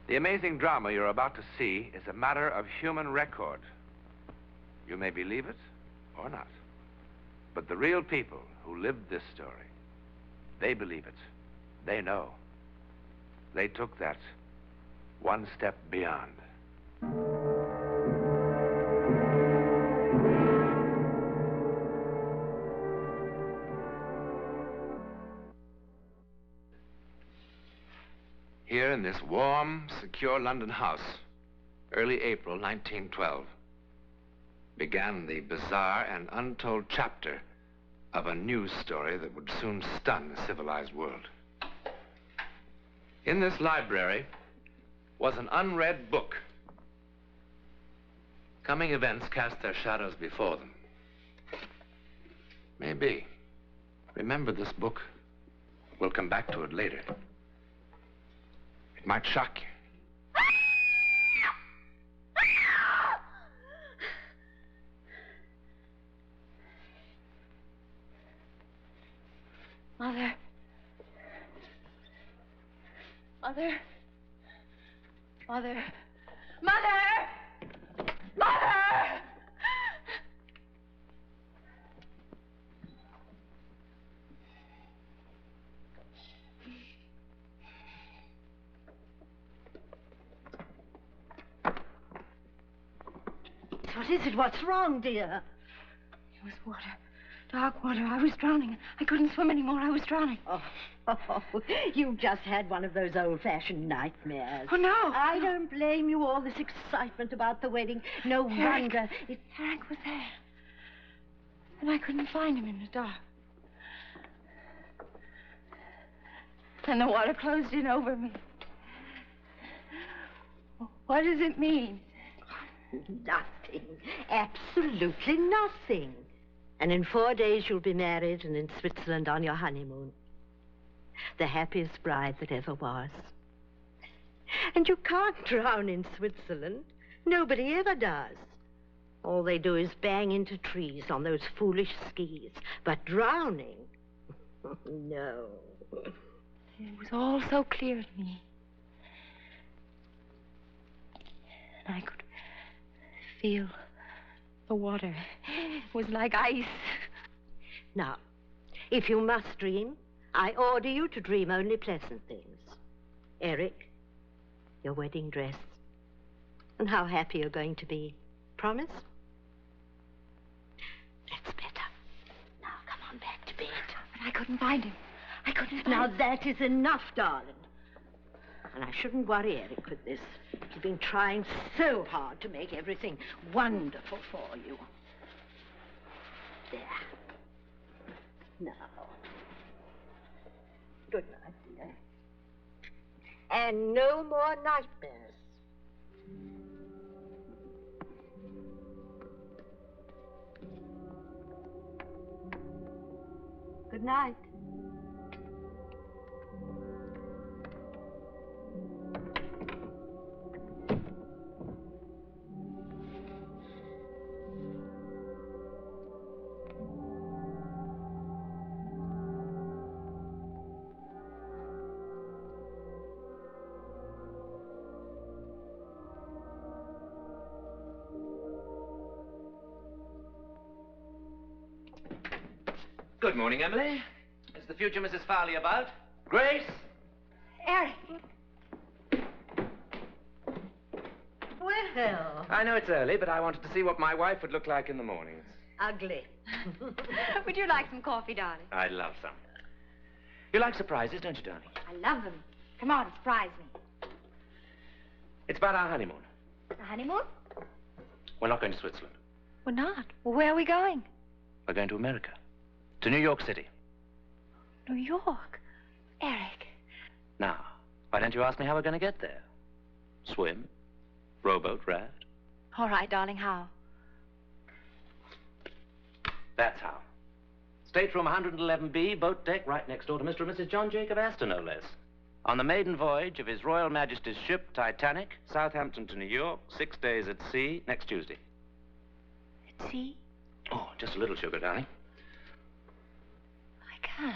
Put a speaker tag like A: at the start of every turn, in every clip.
A: The amazing drama you're about to see is a matter of human record. You may believe it or not. But the real people who lived this story, they believe it. They know. They took that one step beyond. Here in this warm, secure London house, early April 1912, began the bizarre and untold chapter of a news story that would soon stun the civilized world. In this library was an unread book. Coming events cast their shadows before them. Maybe. Remember this book. We'll come back to it later. It might shock you.
B: Mother. Mother. Mother. Mother! Mother!
C: What is it? What's wrong, dear?
B: It was water. Dark water. I was drowning. I couldn't swim anymore. I was drowning.
C: Oh, you just had one of those old-fashioned nightmares.
B: Oh, no.
C: I don't blame you. All this excitement about the wedding. No wonder.
B: Eric was there. And I couldn't find him in the dark. And the water closed in over me. What does it mean?
C: Nothing. Absolutely nothing. And in 4 days you'll be married and in Switzerland on your honeymoon. The happiest bride that ever was. And you can't drown in Switzerland. Nobody ever does. All they do is bang into trees on those foolish skis. But drowning? No.
B: It was all so clear to me. And I could feel the water. It was like ice.
C: Now, if you must dream, I order you to dream only pleasant things. Eric, your wedding dress, and how happy you're going to be. Promise? That's better. Now, come on back to bed.
B: But I couldn't find him. I couldn't find him.
C: Now, that is enough, darling. And I shouldn't worry Eric with this. He's been trying so hard to make everything wonderful for you. There. Now. Good night, dear. And no more nightmares. Good night.
A: Good morning, Emily. Is the future Mrs. Farley about? Grace?
B: Eric.
C: Well.
A: I know it's early, but I wanted to see what my wife would look like in the mornings.
C: Ugly.
B: Would you like some coffee, darling?
A: I'd love some. You like surprises, don't you, darling?
B: I love them. Come on, surprise me.
A: It's about our honeymoon.
B: The honeymoon?
A: We're not going to Switzerland.
B: We're not. Well, where are we going?
A: We're going to America. To New York City.
B: New York? Eric.
A: Now, why don't you ask me how we're going to get there? Swim? Rowboat, raft?
B: All right, darling, how?
A: That's how. Stateroom 111B, boat deck, right next door to Mr. and Mrs. John Jacob Astor, no less. On the maiden voyage of His Royal Majesty's ship, Titanic, Southampton to New York, 6 days at sea, next Tuesday.
B: At sea?
A: Oh, just a little sugar, darling.
B: I can't.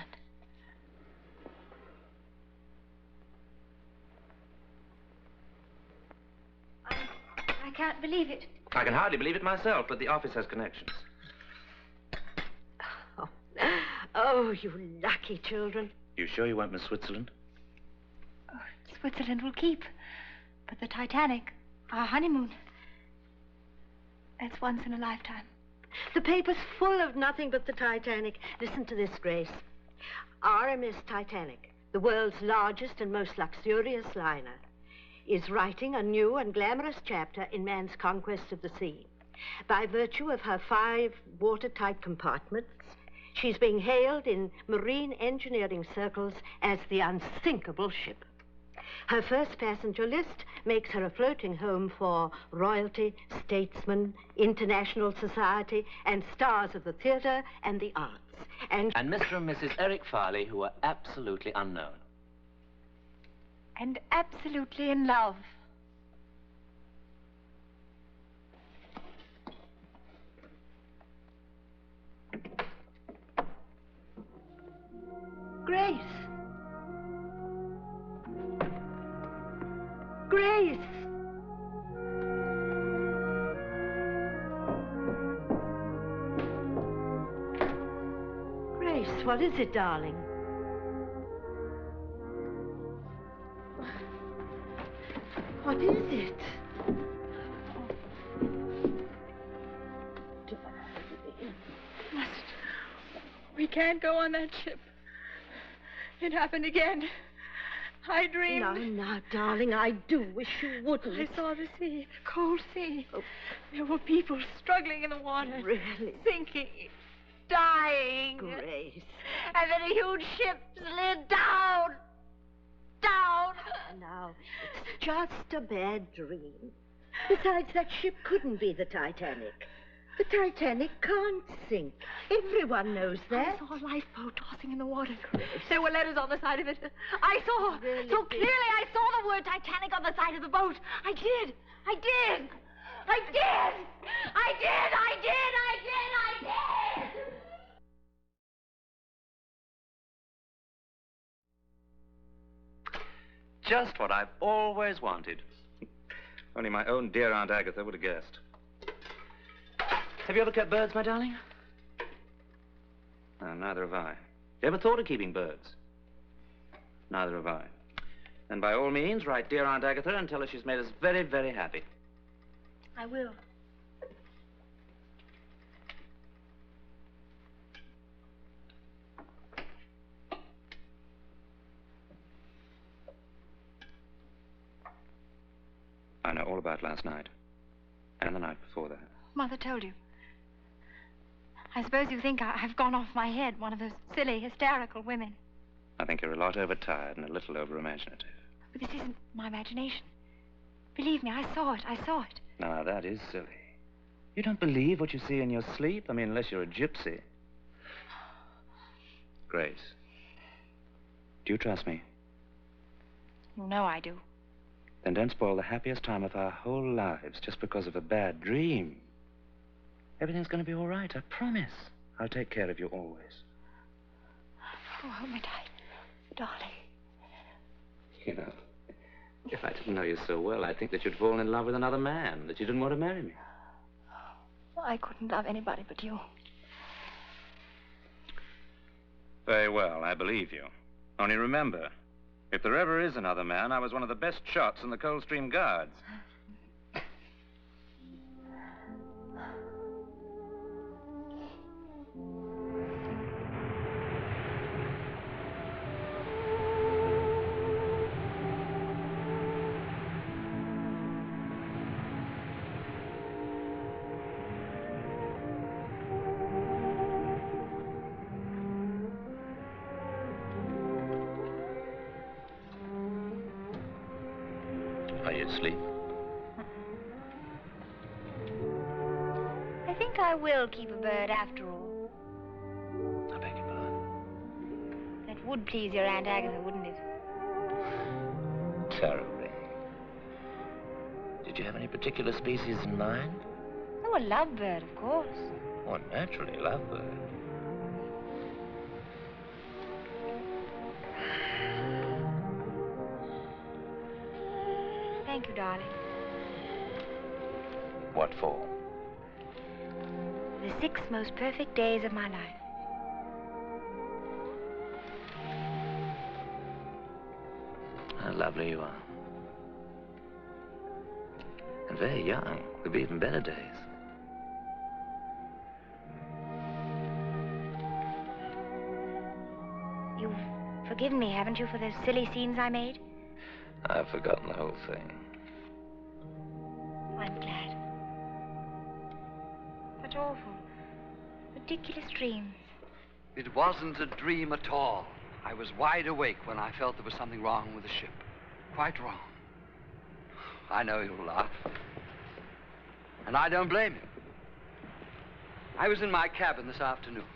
B: believe it.
D: I can hardly believe it myself, but the office has connections.
C: Oh, oh, you lucky children.
D: You sure you won't miss Switzerland?
B: Oh, Switzerland will keep. But the Titanic, our honeymoon, that's once in a lifetime.
C: The paper's full of nothing but the Titanic. Listen to this, Grace. RMS Titanic, the world's largest and most luxurious liner, is writing a new and glamorous chapter in man's conquest of the sea. By virtue of her 5 watertight compartments, she's being hailed in marine engineering circles as the unsinkable ship. Her first passenger list makes her a floating home for royalty, statesmen, international society, and stars of the theater and the arts. And
D: Mr. and Mrs. Eric Farley, who are absolutely unknown.
B: And absolutely in love.
C: Grace! Grace! Grace, what is it, darling? What is it?
B: We can't go on that ship. It happened again. I dreamed.
C: Now, darling, I do wish you wouldn't.
B: I saw the sea, the cold sea. Oh. There were people struggling in the water.
C: Really?
B: Sinking, dying.
C: Grace.
B: And then a huge ship slid down. Down.
C: Now, it's just a bad dream. Besides, that ship couldn't be the Titanic. The Titanic can't sink. Everyone knows that.
B: I saw a lifeboat tossing in the water. There were letters on the side of it. I saw.
C: Really?
B: So clearly I saw the word Titanic on the side of the boat. I did. I did. I did. I did. I did. I did. I did.
D: Just what I've always wanted. Only my own dear Aunt Agatha would have guessed. Have you ever kept birds, my darling? No, neither have I. You ever thought of keeping birds? Neither have I. Then by all means, write dear Aunt Agatha and tell her she's made us very, very happy.
B: I will.
D: I know all about last night. And the night before that.
B: Mother told you. I suppose you think I've gone off my head, one of those silly, hysterical women.
D: I think you're a lot overtired and a little over-imaginative.
B: But this isn't my imagination. Believe me, I saw it. I saw it.
D: Now, that is silly. You don't believe what you see in your sleep? I mean, unless you're a gypsy. Grace, do you trust me?
B: You know I do.
D: Then don't spoil the happiest time of our whole lives just because of a bad dream. Everything's going to be all right, I promise. I'll take care of you always.
B: Oh, hold me tight, darling.
D: You know, if I didn't know you so well, I'd think that you'd fallen in love with another man, that you didn't want to marry me.
B: I couldn't love anybody but you.
D: Very well, I believe you. Only remember, if there ever is another man, I was one of the best shots in the Coldstream Guards. Are you asleep?
B: I think I will keep a bird after all.
D: I beg your pardon.
B: That would please your Aunt Agatha, wouldn't it?
D: Terribly. Did you have any particular species in mind?
B: Oh, a lovebird, of course.
D: Oh, naturally, lovebird.
B: Thank you, darling.
D: What for?
B: The 6 most perfect days of my life.
D: How lovely you are. And very young. There'll be even better days.
B: You've forgiven me, haven't you, for those silly scenes I made?
D: I've forgotten the whole thing.
B: I'm glad. But awful. Ridiculous dreams.
E: It wasn't a dream at all. I was wide awake when I felt there was something wrong with the ship. Quite wrong. I know you'll laugh. And I don't blame you. I was in my cabin this afternoon.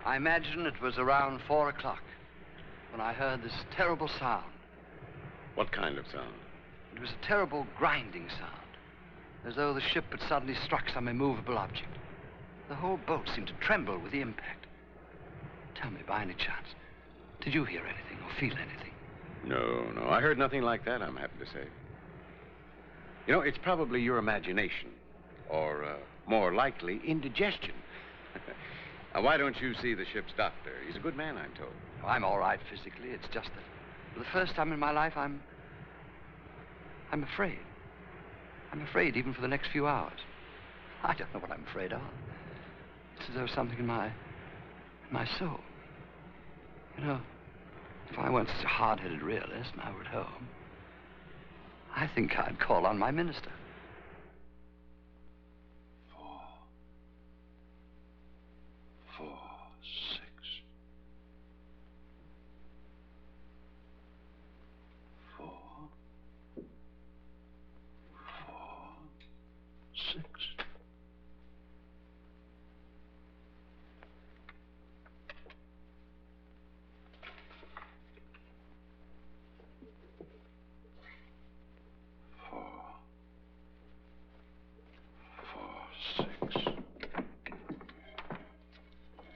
E: I imagine it was around 4 o'clock when I heard this terrible sound.
F: What kind of sound?
E: It was a terrible grinding sound, as though the ship had suddenly struck some immovable object. The whole boat seemed to tremble with the impact. Tell me, by any chance, did you hear anything or feel anything?
F: No. I heard nothing like that, I'm happy to say. You know, it's probably your imagination, or more likely, indigestion. Now, why don't you see the ship's doctor? He's a good man, I'm told.
E: Oh, I'm all right physically. It's just that for the first time in my life, I'm afraid. I'm afraid even for the next few hours. I don't know what I'm afraid of. It's as though something in my soul. You know, if I weren't such a hard-headed realist and I were at home, I think I'd call on my minister.
F: 4, 6. 4, 6.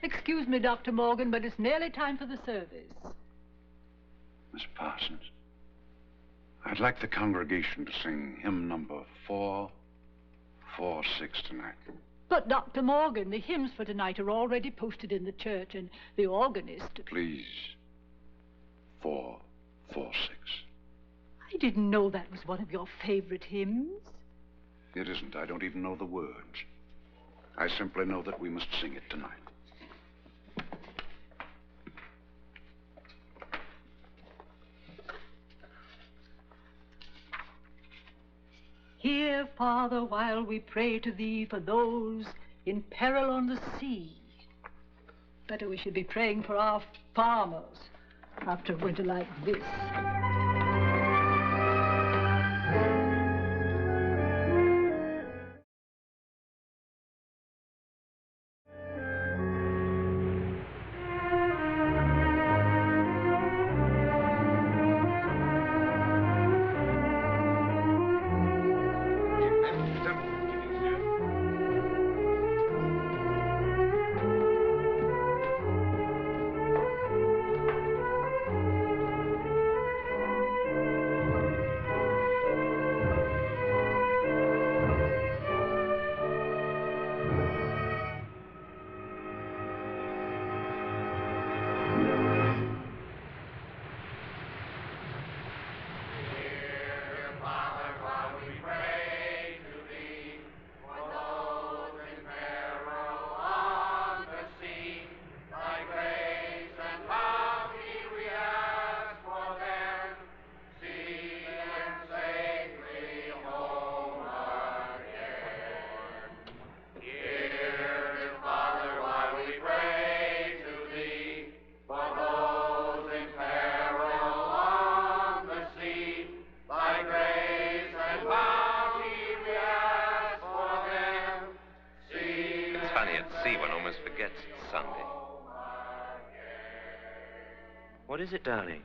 G: Excuse me, Dr. Morgan, but it's nearly time for the service.
H: Miss Parsons, I'd like the congregation to sing hymn number 446 tonight.
G: But, Dr. Morgan, the hymns for tonight are already posted in the church, and the organist...
H: Please, 446.
G: I didn't know that was one of your favorite hymns.
H: It isn't. I don't even know the words. I simply know that we must sing it tonight.
G: Hear, Father, while we pray to thee for those in peril on the sea. Better we should be praying for our farmers after a winter like this.
D: What is it, darling?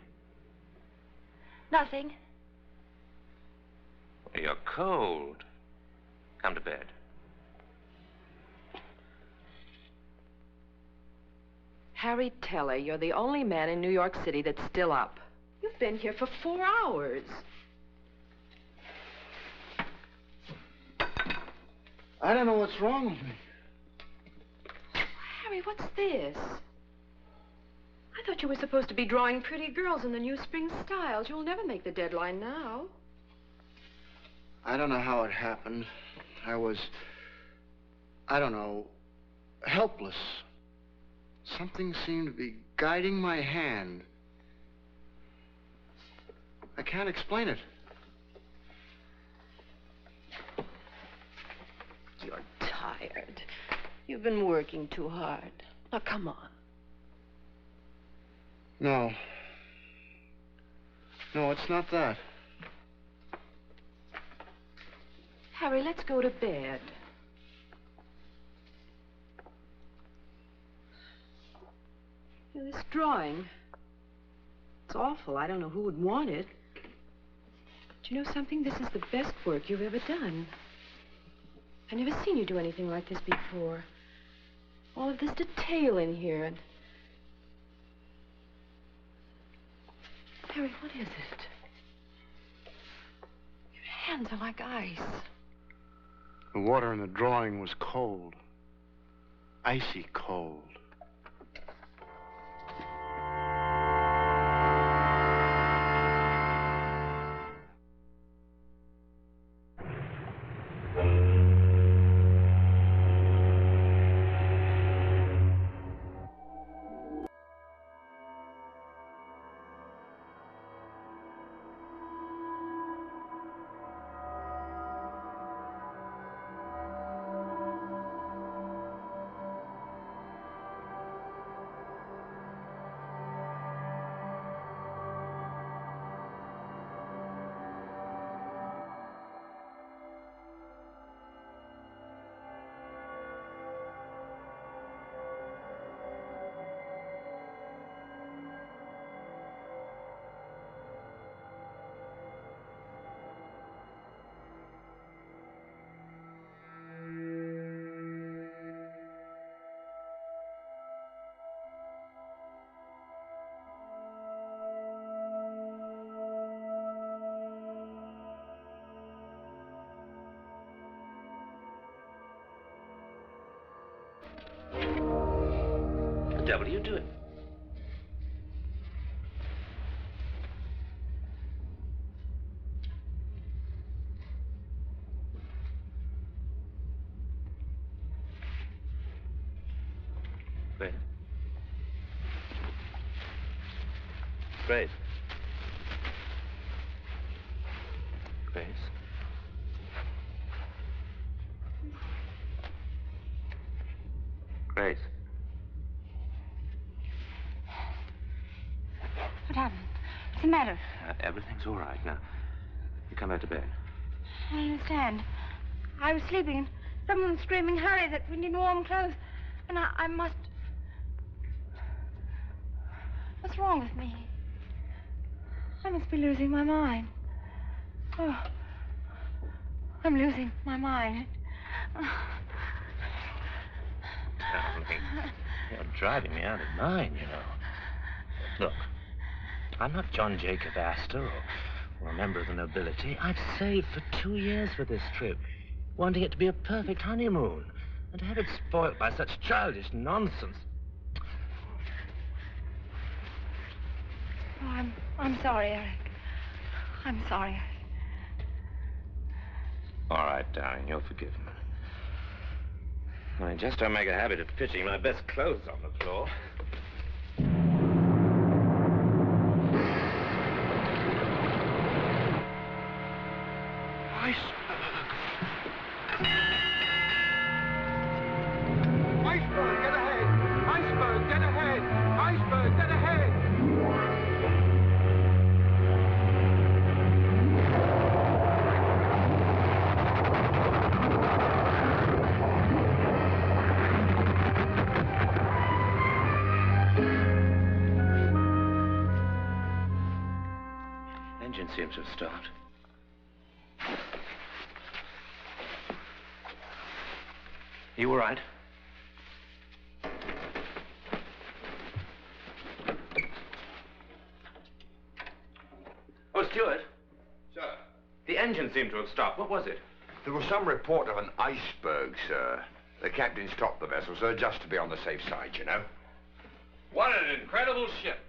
B: Nothing.
D: You're cold. Come to bed.
I: Harry Teller, you're the only man in New York City that's still up. You've been here for 4 hours.
J: I don't know what's wrong with me.
I: Harry, what's this? I thought you were supposed to be drawing pretty girls in the new spring styles. You'll never make the deadline now.
J: I don't know how it happened. I was, I don't know, helpless. Something seemed to be guiding my hand. I can't explain it.
I: You're tired. You've been working too hard. Now, come on.
J: No. No, it's not that.
I: Harry, let's go to bed. You know, this drawing, it's awful. I don't know who would want it. But you know something? This is the best work you've ever done. I've never seen you do anything like this before. All of this detail in here. And Harry, what is it? Your hands are like ice.
J: The water in the drawing was cold. Icy cold.
D: The devil are you doing? Grace? Grace? Grace? Grace?
B: What happened? What's the matter?
D: Everything's all right now. You come back to bed.
B: I don't understand. I was sleeping and someone was screaming, hurry, that we need warm clothes. And I must... What's wrong with me? I must be losing my mind. Oh, I'm losing my mind.
D: Darling, you're driving me out of mine, you know. Look, I'm not John Jacob Astor or a member of the nobility. I've saved for 2 years for this trip, wanting it to be a perfect honeymoon. And to have it spoilt by such childish nonsense.
B: Oh, I'm sorry, Eric. I'm sorry.
D: All right, darling, you're forgiven. I just don't make a habit of pitching my best clothes on the floor.
K: Iceberg, get ahead! Iceberg, get ahead! Iceberg, get ahead!
D: Engine seems to have stopped. You all right? Oh, Stuart.
F: Sir.
D: The engine seemed to have stopped. What was it?
L: There was some report of an iceberg, sir. The captain stopped the vessel, sir, just to be on the safe side, you know.
F: What an incredible ship.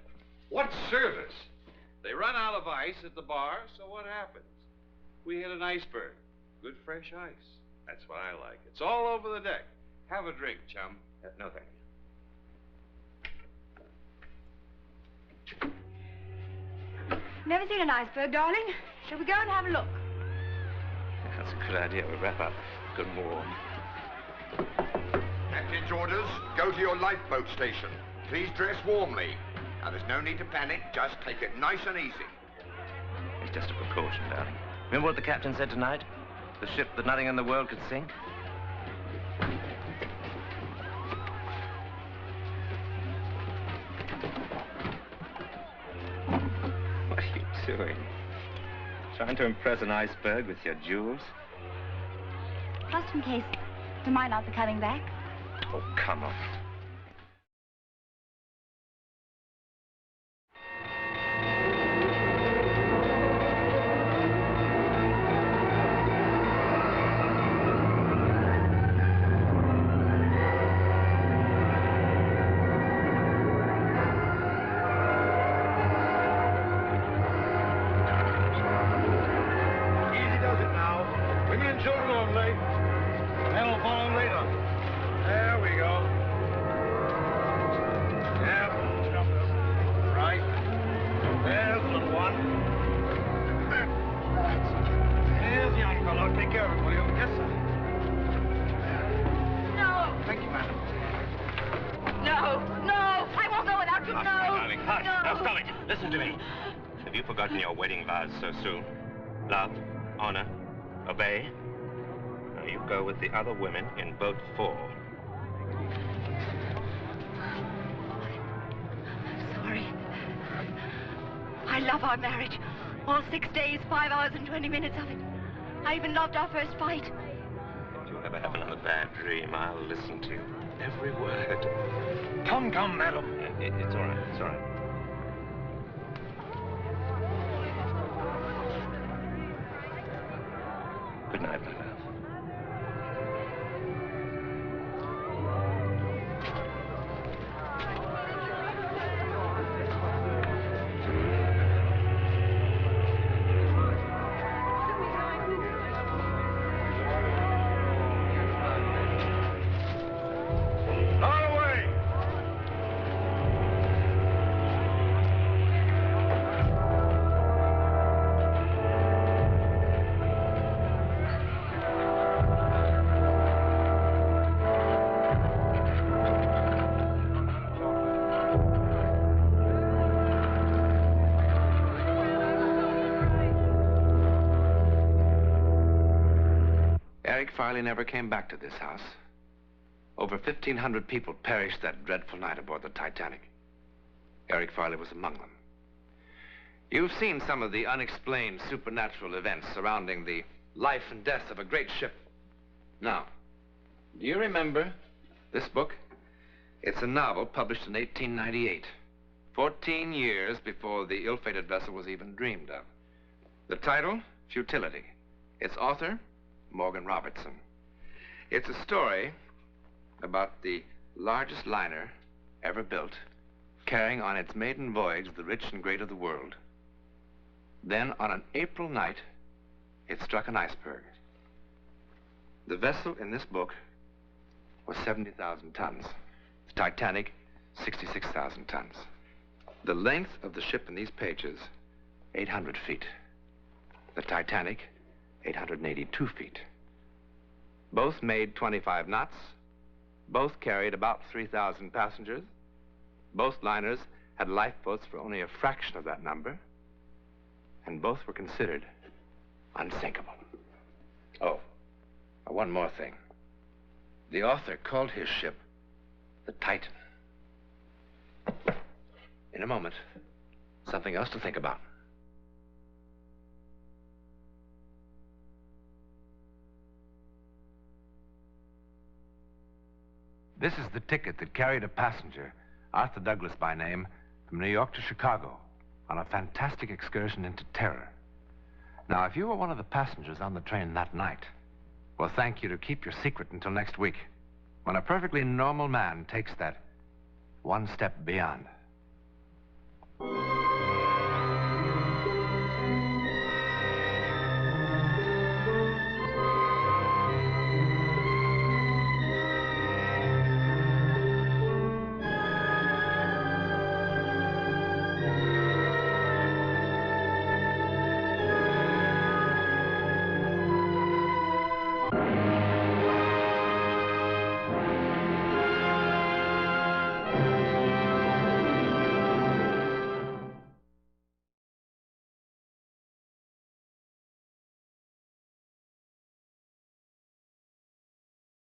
F: What service. They run out of ice at the bar, so what happens? We hit an iceberg. Good fresh ice. That's what I like. It's all over the deck. Have a drink, chum.
D: No, thank you.
B: Never seen an iceberg, darling. Shall we go and have a look?
D: That's a good idea. We'll wrap up good and warm.
L: Captain's orders, go to your lifeboat station. Please dress warmly. Now, there's no need to panic. Just take it nice and easy.
D: It's just a precaution, darling. Remember what the captain said tonight? The ship that nothing in the world could sink? What are you doing? Trying to impress an iceberg with your jewels?
B: Just in case we might not be coming back.
D: Oh, come on. So soon. Love, honor, obey. Now you go with the other women in boat 4.
C: I'm sorry. I love our marriage. All 6 days, 5 hours and 20 minutes of it. I even loved our first fight.
D: If you ever have another bad dream, I'll listen to every word.
K: Come, madam.
D: It's all right. It's all right. Good night, my love.
A: Farley never came back to this house. Over 1,500 people perished that dreadful night aboard the Titanic. Eric Farley was among them. You've seen some of the unexplained supernatural events surrounding the life and death of a great ship. Now, do you remember this book? It's a novel published in 1898, 14 years before the ill-fated vessel was even dreamed of. The title, Futility. Its author, Morgan Robertson. It's a story about the largest liner ever built, carrying on its maiden voyage the rich and great of the world. Then, on an April night, it struck an iceberg. The vessel in this book was 70,000 tons. The Titanic, 66,000 tons. The length of the ship in these pages, 800 feet. The Titanic, 882 feet. Both made 25 knots. Both carried about 3,000 passengers. Both liners had lifeboats for only a fraction of that number. And both were considered unsinkable. Oh, one more thing. The author called his ship the Titan. In a moment, something else to think about. This is the ticket that carried a passenger, Arthur Douglas by name, from New York to Chicago on a fantastic excursion into terror. Now, if you were one of the passengers on the train that night, Well, thank you to keep your secret until next week, when a perfectly normal man takes that one step beyond.